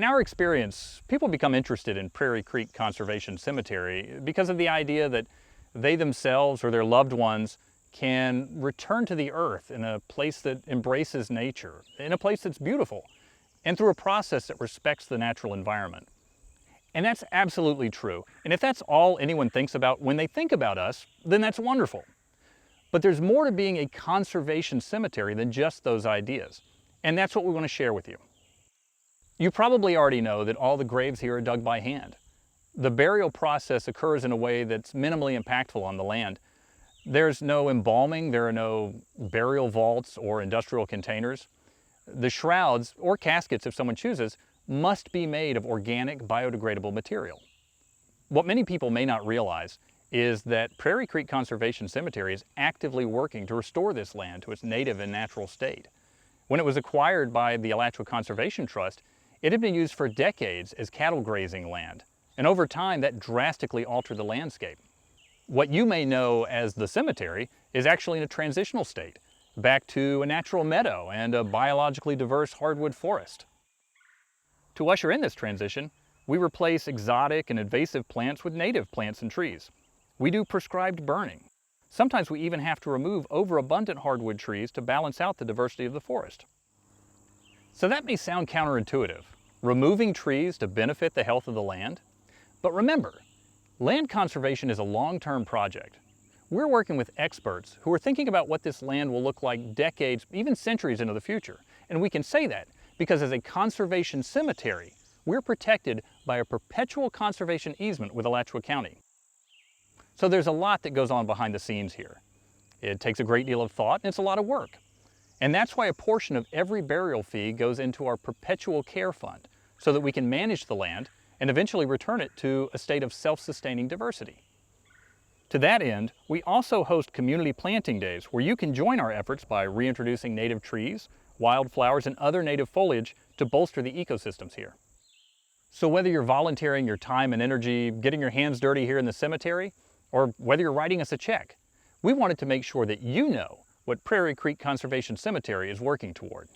In our experience, people become interested in Prairie Creek Conservation Cemetery because of the idea that they themselves or their loved ones can return to the earth in a place that embraces nature, in a place that's beautiful, and through a process that respects the natural environment. And that's absolutely true. And if that's all anyone thinks about when they think about us, then that's wonderful. But there's more to being a conservation cemetery than just those ideas. And that's what we want to share with you. You probably already know that all the graves here are dug by hand. The burial process occurs in a way that's minimally impactful on the land. There's no embalming, there are no burial vaults or industrial containers. The shrouds, or caskets if someone chooses, must be made of organic, biodegradable material. What many people may not realize is that Prairie Creek Conservation Cemetery is actively working to restore this land to its native and natural state. When it was acquired by the Alachua Conservation Trust, it had been used for decades as cattle grazing land, and over time that drastically altered the landscape. What you may know as the cemetery is actually in a transitional state, back to a natural meadow and a biologically diverse hardwood forest. To usher in this transition, we replace exotic and invasive plants with native plants and trees. We do prescribed burning. Sometimes we even have to remove overabundant hardwood trees to balance out the diversity of the forest. So that may sound counterintuitive, removing trees to benefit the health of the land. But remember, land conservation is a long-term project. We're working with experts who are thinking about what this land will look like decades, even centuries into the future. And we can say that because as a conservation cemetery, we're protected by a perpetual conservation easement with Alachua County. So there's a lot that goes on behind the scenes here. It takes a great deal of thought and it's a lot of work. And that's why a portion of every burial fee goes into our perpetual care fund so that we can manage the land and eventually return it to a state of self-sustaining diversity. To that end, we also host community planting days where you can join our efforts by reintroducing native trees, wildflowers, and other native foliage to bolster the ecosystems here. So whether you're volunteering your time and energy, getting your hands dirty here in the cemetery, or whether you're writing us a check, we wanted to make sure that you know what Prairie Creek Conservation Cemetery is working toward.